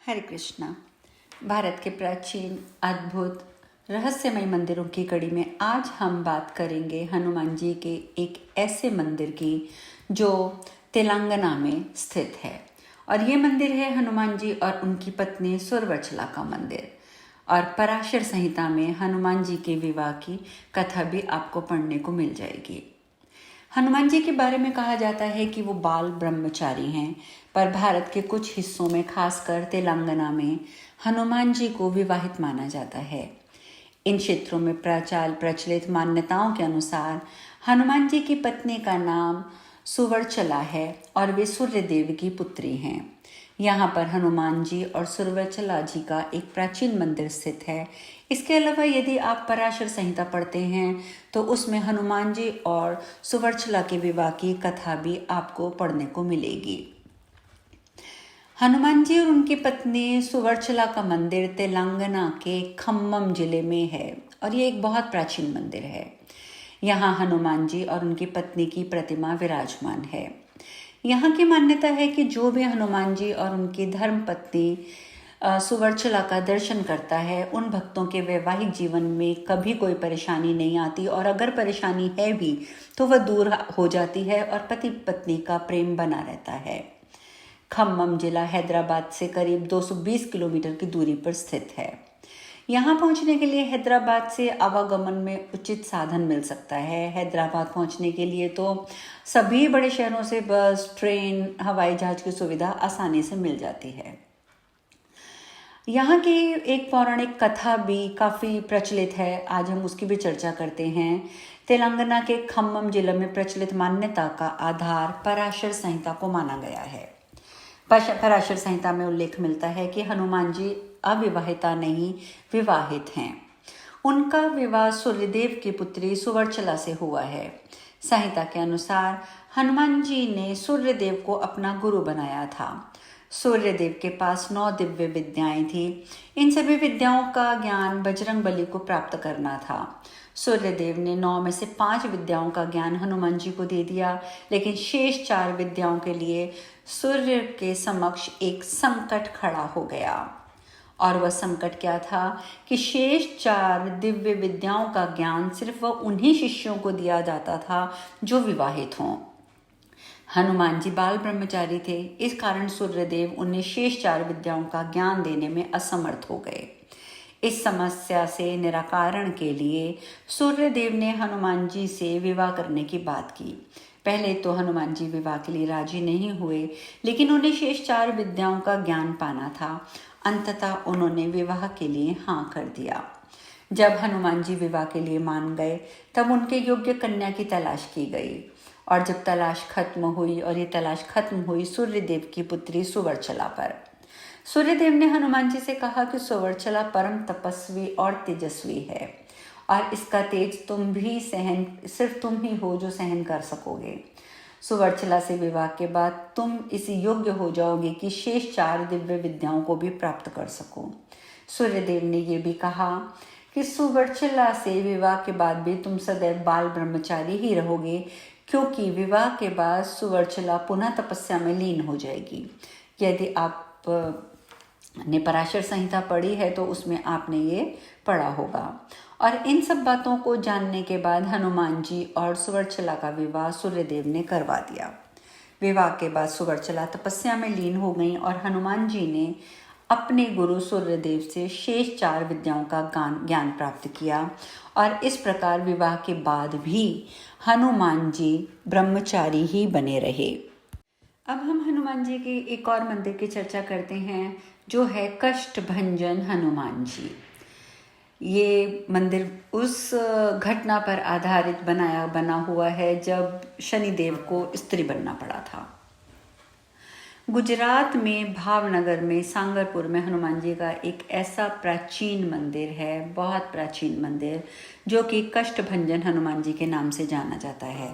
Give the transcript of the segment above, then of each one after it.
हरे कृष्णा। भारत के प्राचीन अद्भुत रहस्यमय मंदिरों की कड़ी में आज हम बात करेंगे हनुमान जी के एक ऐसे मंदिर की जो तेलंगाना में स्थित है। और ये मंदिर है हनुमान जी और उनकी पत्नी सुरवचला का मंदिर। और पराशर संहिता में हनुमान जी के विवाह की कथा भी आपको पढ़ने को मिल जाएगी। हनुमान जी के बारे में कहा जाता है कि वो बाल ब्रह्मचारी हैं, पर भारत के कुछ हिस्सों में खासकर तेलंगाना में हनुमान जी को विवाहित माना जाता है। इन क्षेत्रों में प्रचलित मान्यताओं के अनुसार हनुमान जी की पत्नी का नाम सुवर्चला है और वे सूर्यदेव की पुत्री हैं। यहाँ पर हनुमान जी और सुवर्चला जी का एक प्राचीन मंदिर स्थित है। इसके अलावा यदि आप पराशर संहिता पढ़ते हैं तो उसमें हनुमान जी और सुवर्चला के विवाह की कथा भी आपको पढ़ने को मिलेगी। हनुमान जी और उनकी पत्नी सुवर्चला का मंदिर तेलंगाना के खम्मम जिले में है और ये एक बहुत प्राचीन मंदिर है। यहाँ हनुमान जी और उनकी पत्नी की प्रतिमा विराजमान है। यहाँ की मान्यता है कि जो भी हनुमान जी और उनकी धर्म पत्नी सुवर्चला का दर्शन करता है उन भक्तों के वैवाहिक जीवन में कभी कोई परेशानी नहीं आती, और अगर परेशानी है भी तो वह दूर हो जाती है और पति पत्नी का प्रेम बना रहता है। खम्मम जिला हैदराबाद से करीब 220 किलोमीटर की दूरी पर स्थित है। यहाँ पहुँचने के लिए हैदराबाद से आवागमन में उचित साधन मिल सकता है। हैदराबाद पहुँचने के लिए तो सभी बड़े शहरों से बस, ट्रेन, हवाई जहाज की सुविधा आसानी से मिल जाती है। यहाँ की एक पौराणिक कथा भी काफ़ी प्रचलित है, आज हम उसकी भी चर्चा करते हैं। तेलंगाना के खम्मम जिले में प्रचलित मान्यता का आधार पराशर संहिता को माना गया है। पराशर संहिता में उल्लेख मिलता है कि हनुमान जी अविवाहिता नहीं, विवाहित हैं। उनका विवाह सूर्यदेव की पुत्री सुवर्चला से हुआ है। संहिता के अनुसार हनुमान जी ने सूर्यदेव को अपना गुरु बनाया था। सूर्यदेव के पास 9 दिव्य विद्याएं थी। इन सभी विद्याओं का ज्ञान बजरंगबली को प्राप्त करना था। सूर्यदेव ने 9 में से 5 विद्याओं का ज्ञान हनुमान जी को दे दिया, लेकिन शेष 4 विद्याओं के लिए सूर्य के समक्ष एक संकट खड़ा हो गया। और वह संकट क्या था कि शेष 4 दिव्य विद्याओं का ज्ञान सिर्फ वह उन्हीं शिष्यों को दिया जाता था जो विवाहित हों। हनुमान जी बाल ब्रह्मचारी थे, इस कारण सूर्यदेव उन्हें शेष 4 विद्याओं का ज्ञान देने में असमर्थ हो गए। इस समस्या से निराकरण के लिए सूर्यदेव ने हनुमान जी से विवाह करने की बात की। पहले तो हनुमान जी विवाह के लिए राजी नहीं हुए, लेकिन उन्हें शेष 4 विद्याओं का ज्ञान पाना था। अंततः उन्होंने विवाह के लिए हाँ कर दिया। जब हनुमान जी विवाह के लिए मान गए तब उनके योग्य कन्या की तलाश की गई, और जब तलाश खत्म हुई और ये तलाश खत्म हुई सूर्यदेव की पुत्री सुवर्चला पर। सूर्यदेव ने हनुमान जी से कहा कि सुवर्चला परम तपस्वी और तेजस्वी है और इसका तेज सिर्फ तुम ही हो जो सहन कर सकोगे। सुवर्चला से विवाह के बाद तुम इस योग्य हो जाओगे कि शेष 4 दिव्य विद्याओं को भी प्राप्त कर सको। सूर्यदेव ने यह भी कहा कि सुवर्चला से विवाह के बाद भी तुम सदैव बाल ब्रह्मचारी ही रहोगे, क्योंकि विवाह के बाद सुवर्चला पुनः तपस्या में लीन हो जाएगी। यदि आप ने पराशर संहिता पढ़ी है तो उसमें आपने ये पढ़ा होगा। और इन सब बातों को जानने के बाद हनुमान जी और सुवर्चला का विवाह सूर्यदेव ने करवा दिया। विवाह के बाद सुवर्चला तपस्या में लीन हो गई और हनुमान जी ने अपने गुरु सूर्यदेव से शेष 4 विद्याओं का ज्ञान प्राप्त किया, और इस प्रकार विवाह के बाद भी हनुमान जी ब्रह्मचारी ही बने रहे। अब हम हनुमान जी के एक और मंदिर की चर्चा करते हैं, जो है कष्टभंजन हनुमान जी। ये मंदिर उस घटना पर आधारित बना हुआ है जब शनिदेव को स्त्री बनना पड़ा था। गुजरात में भावनगर में सांगरपुर में हनुमान जी का एक ऐसा प्राचीन मंदिर है, बहुत प्राचीन मंदिर, जो कि कष्टभंजन हनुमान जी के नाम से जाना जाता है।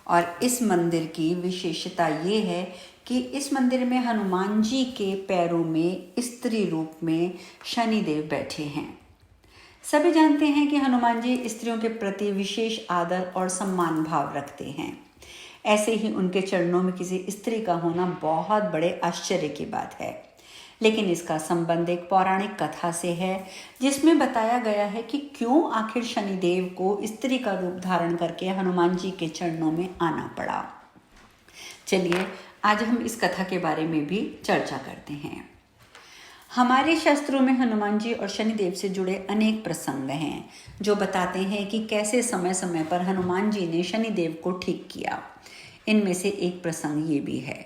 और इस मंदिर की विशेषता ये है कि इस मंदिर में हनुमान जी के पैरों में स्त्री रूप में शनिदेव बैठे हैं। सभी जानते हैं कि हनुमान जी स्त्रियों के प्रति विशेष आदर और सम्मान भाव रखते हैं। ऐसे ही उनके चरणों में किसी स्त्री का होना बहुत बड़े आश्चर्य की बात है। लेकिन इसका संबंध एक पौराणिक कथा से है, जिसमें बताया गया है कि क्यों आखिर शनिदेव को स्त्री का रूप धारण करके हनुमान जी के चरणों में आना पड़ा। चलिए आज हम इस कथा के बारे में भी चर्चा करते हैं। हमारे शास्त्रों में हनुमान जी और शनिदेव से जुड़े अनेक प्रसंग हैं, जो बताते हैं कि कैसे समय समय पर हनुमान जी ने शनिदेव को ठीक किया। इनमें से एक प्रसंग ये भी है।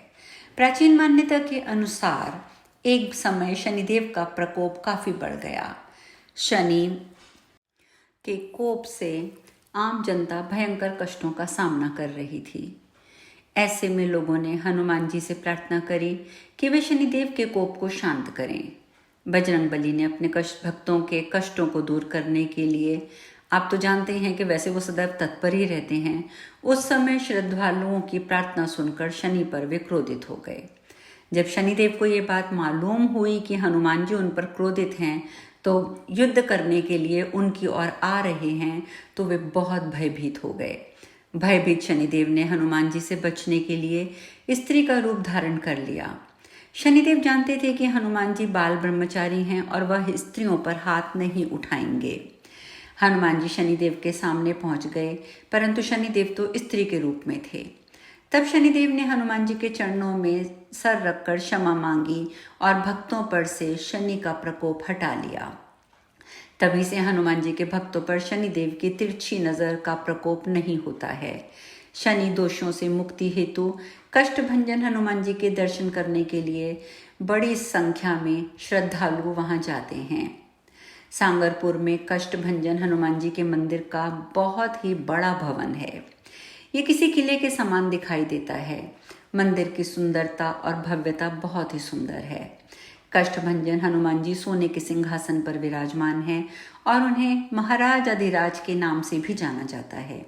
प्राचीन मान्यता के अनुसार एक समय शनिदेव का प्रकोप काफी बढ़ गया। शनि के कोप से आम जनता भयंकर कष्टों का सामना कर रही थी। ऐसे में लोगों ने हनुमान जी से प्रार्थना करी कि वे शनिदेव के कोप को शांत करें। बजरंगबली ने अपने भक्तों के कष्टों को दूर करने के लिए, आप तो जानते हैं कि वैसे वो सदैव तत्पर ही रहते हैं, उस समय श्रद्धालुओं की प्रार्थना सुनकर शनि पर वे क्रोधित हो गए। जब शनिदेव को ये बात मालूम हुई कि हनुमान जी उन पर क्रोधित हैं, तो युद्ध करने के लिए उनकी ओर आ रहे हैं, तो वे बहुत भयभीत हो गए। भयभीत शनिदेव ने हनुमान जी से बचने के लिए स्त्री का रूप धारण कर लिया। शनिदेव जानते थे कि हनुमान जी बाल ब्रह्मचारी हैं और वह स्त्रियों पर हाथ नहीं उठाएंगे। हनुमान जी शनिदेव के सामने पहुंच गए, परंतु शनिदेव तो स्त्री के रूप में थे। तब शनिदेव ने हनुमान जी के चरणों में सर रखकर क्षमा मांगी और भक्तों पर से शनि का प्रकोप हटा लिया। तभी से हनुमान जी के भक्तों पर शनिदेव की तिरछी नजर का प्रकोप नहीं होता है। शनि दोषों से मुक्ति हेतु कष्टभंजन हनुमान जी के दर्शन करने के लिए बड़ी संख्या में श्रद्धालु वहां जाते हैं। सांगरपुर में कष्टभंजन हनुमान जी के मंदिर का बहुत ही बड़ा भवन है। ये किसी किले के समान दिखाई देता है। मंदिर की सुंदरता और भव्यता बहुत ही सुंदर है। कष्टभंजन हनुमान जी सोने के सिंहासन पर विराजमान हैं और उन्हें महाराज अधिराज के नाम से भी जाना जाता है।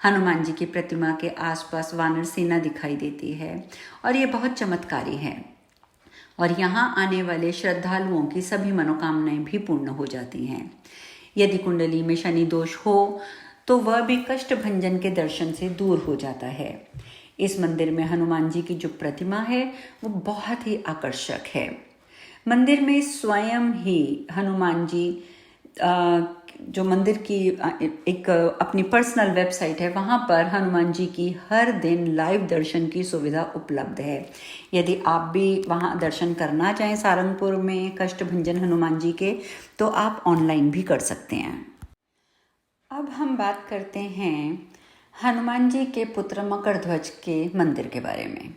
हनुमान जी की प्रतिमा के आसपास वानर सेना दिखाई देती है और ये बहुत चमत्कारी है, और यहाँ आने वाले श्रद्धालुओं की सभी मनोकामनाएं भी पूर्ण हो जाती हैं। यदि कुंडली में शनि दोष हो तो वह भी कष्टभंजन के दर्शन से दूर हो जाता है। इस मंदिर में हनुमान जी की जो प्रतिमा है वो बहुत ही आकर्षक है। मंदिर में स्वयं ही हनुमान जी जो मंदिर की एक अपनी पर्सनल वेबसाइट है, वहाँ पर हनुमान जी की हर दिन लाइव दर्शन की सुविधा उपलब्ध है। यदि आप भी वहाँ दर्शन करना चाहें सारंगपुर में कष्टभंजन हनुमान जी के, तो आप ऑनलाइन भी कर सकते हैं। अब हम बात करते हैं हनुमान जी के पुत्र मकरध्वज के मंदिर के बारे में।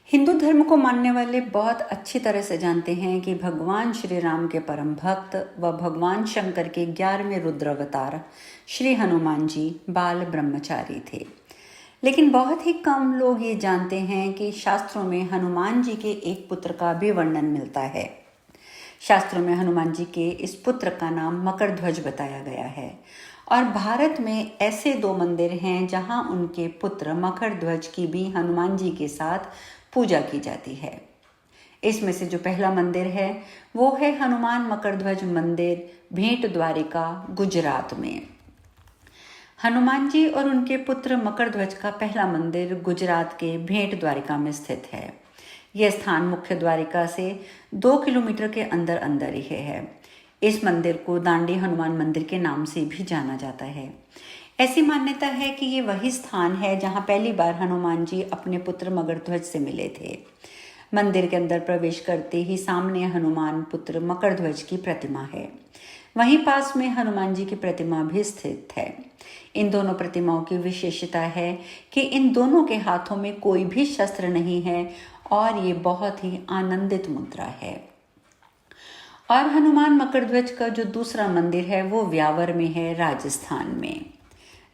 हिंदू धर्म को मानने वाले बहुत अच्छी तरह से जानते हैं कि भगवान श्री राम के परम भक्त व भगवान शंकर के 11वें रुद्र अवतार श्री हनुमान जी बाल ब्रह्मचारी थे। लेकिन बहुत ही कम लोग ये जानते हैं कि शास्त्रों में हनुमान जी के एक पुत्र का भी वर्णन मिलता है। शास्त्रों में हनुमान जी के इस पुत्र का नाम मकरध्वज बताया गया है, और भारत में ऐसे 2 मंदिर हैं जहां उनके पुत्र मकरध्वज की भी हनुमान जी के साथ पूजा की जाती है। इसमें से जो पहला मंदिर है वो है हनुमान मकरध्वज मंदिर, भेंट द्वारिका, गुजरात में। हनुमान जी और उनके पुत्र मकरध्वज का पहला मंदिर गुजरात के भेंट द्वारिका में स्थित है। यह स्थान मुख्य द्वारिका से 2 किलोमीटर के अंदर अंदर ही है। इस मंदिर को दांडी हनुमान मंदिर के नाम से भी जाना जाता है। ऐसी मान्यता है कि ये वही स्थान है जहां पहली बार हनुमान जी अपने पुत्र मकरध्वज से मिले थे। मंदिर के अंदर प्रवेश करते ही सामने हनुमान पुत्र मकरध्वज की प्रतिमा है। वहीं पास में हनुमान जी की प्रतिमा भी स्थित है। इन दोनों प्रतिमाओं की विशेषता है कि इन दोनों के हाथों में कोई भी शस्त्र नहीं है और ये बहुत ही आनंदित मुद्रा है। और हनुमान मकरध्वज का जो दूसरा मंदिर है वो व्यावर में है, राजस्थान में।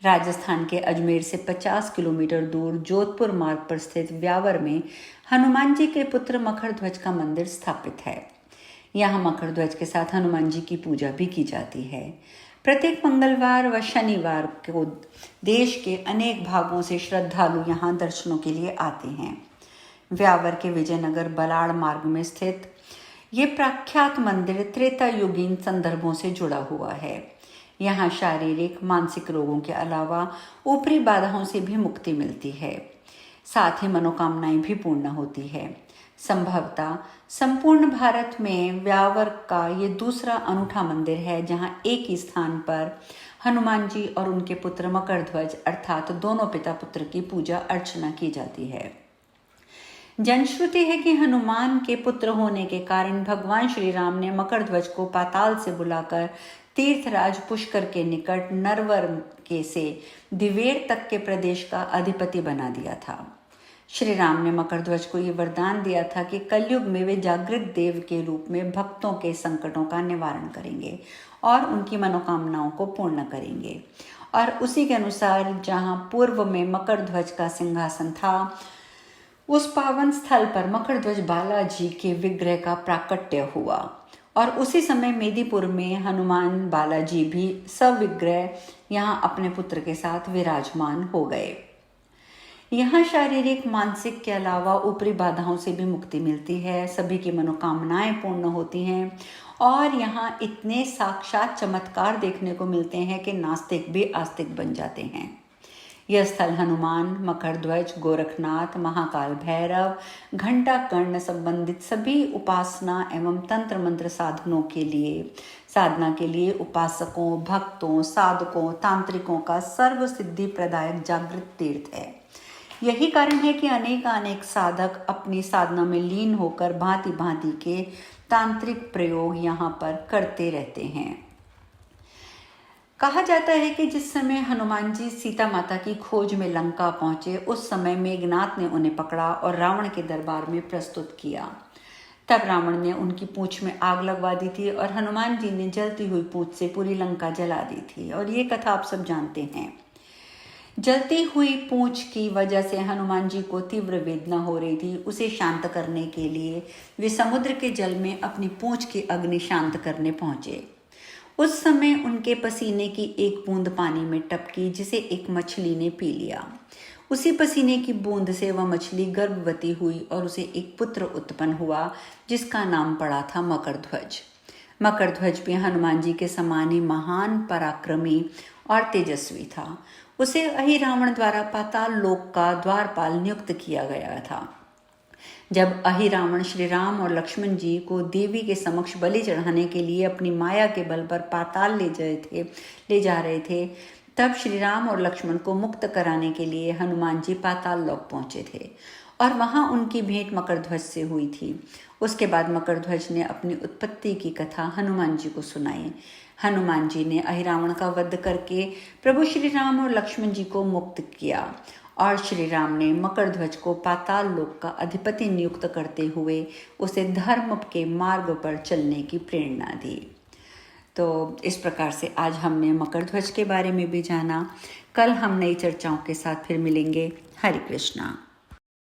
राजस्थान के अजमेर से 50 किलोमीटर दूर जोधपुर मार्ग पर स्थित व्यावर में हनुमान जी के पुत्र मकरध्वज का मंदिर स्थापित है। यहाँ मकरध्वज के साथ हनुमान जी की पूजा भी की जाती है। प्रत्येक मंगलवार व शनिवार को देश के अनेक भागों से श्रद्धालु यहाँ दर्शनों के लिए आते हैं। व्यावर के विजयनगर बलाड़ मार्ग में स्थित ये प्रख्यात मंदिर त्रेता युगीन संदर्भों से जुड़ा हुआ है। यहाँ शारीरिक मानसिक रोगों के अलावा ऊपरी बाधाओं से भी मुक्ति मिलती है, साथ ही मनोकामनाएं भी पूर्ण होती है। संभवतः संपूर्ण भारत में व्यावर का ये दूसरा अनूठा मंदिर है जहां एक ही स्थान पर हनुमान जी और उनके पुत्र मकरध्वज अर्थात दोनों पिता पुत्र की पूजा अर्चना की जाती है। जनश्रुति है कि हनुमान के पुत्र होने के कारण भगवान श्री राम ने मकरध्वज को पाताल से बुलाकर तीर्थराज पुष्कर के निकट नरवर के से दिवेर तक के प्रदेश का अधिपति बना दिया था। श्री राम ने मकरध्वज को ये वरदान दिया था कि कलयुग में वे जागृत देव के रूप में भक्तों के संकटों का निवारण करेंगे और उनकी मनोकामनाओं को पूर्ण करेंगे। और उसी के अनुसार जहाँ पूर्व में मकरध्वज का सिंहासन था, उस पावन स्थल पर मकरध्वज बालाजी के विग्रह का प्राकट्य हुआ और उसी समय मेदिपुर में हनुमान बालाजी भी सविग्रह यहाँ अपने पुत्र के साथ विराजमान हो गए। यहाँ शारीरिक मानसिक के अलावा ऊपरी बाधाओं से भी मुक्ति मिलती है, सभी की मनोकामनाएं पूर्ण होती हैं और यहाँ इतने साक्षात चमत्कार देखने को मिलते हैं कि नास्तिक भी आस्तिक बन जाते हैं। यह स्थल हनुमान, मकरध्वज, गोरखनाथ, महाकाल भैरव, घंटा कर्ण संबंधित सभी उपासना एवं तंत्र मंत्र साधना के लिए उपासकों, भक्तों, साधकों, तांत्रिकों का सर्व सिद्धि प्रदायक जागृत तीर्थ है। यही कारण है कि अनेक साधक अपनी साधना में लीन होकर भांति भांति के तांत्रिक प्रयोग यहाँ पर करते रहते हैं। कहा जाता है कि जिस समय हनुमान जी सीता माता की खोज में लंका पहुंचे, उस समय मेघनाथ ने उन्हें पकड़ा और रावण के दरबार में प्रस्तुत किया। तब रावण ने उनकी पूंछ में आग लगवा दी थी और हनुमान जी ने जलती हुई पूंछ से पूरी लंका जला दी थी। और ये कथा आप सब जानते हैं। जलती हुई पूंछ की वजह से हनुमान जी को तीव्र वेदना हो रही थी। उसे शांत करने के लिए वे समुद्र के जल में अपनी पूंछ की अग्नि शांत करने पहुंचे। उस समय उनके पसीने की एक बूंद पानी में टपकी, जिसे एक मछली ने पी लिया। उसी पसीने की बूंद से वह मछली गर्भवती हुई और उसे एक पुत्र उत्पन्न हुआ, जिसका नाम पड़ा था मकरध्वज। मकरध्वज भी हनुमान जी के समान ही महान, पराक्रमी और तेजस्वी था। उसे अहिरावण द्वारा पाताल लोक का द्वारपाल नियुक्त किया गया था। जब अहिरावण श्री राम और लक्ष्मण जी को देवी के समक्ष बलि चढ़ाने के लिए अपनी माया के बल पर पाताल ले जा रहे थे, तब श्री राम और लक्ष्मण को मुक्त कराने के लिए हनुमान जी पाताल लोक पहुंचे थे और वहां उनकी भेंट मकरध्वज से हुई थी। उसके बाद मकरध्वज ने अपनी उत्पत्ति की कथा हनुमान जी को सुनाई। हनुमान जी ने अहिरावण का वध करके प्रभु श्री राम और लक्ष्मण जी को मुक्त किया और श्री राम ने मकरध्वज को पाताल लोक का अधिपति नियुक्त करते हुए उसे धर्म के मार्ग पर चलने की प्रेरणा दी। तो इस प्रकार से आज हमने मकरध्वज के बारे में भी जाना। कल हम नई चर्चाओं के साथ फिर मिलेंगे। हरे कृष्णा।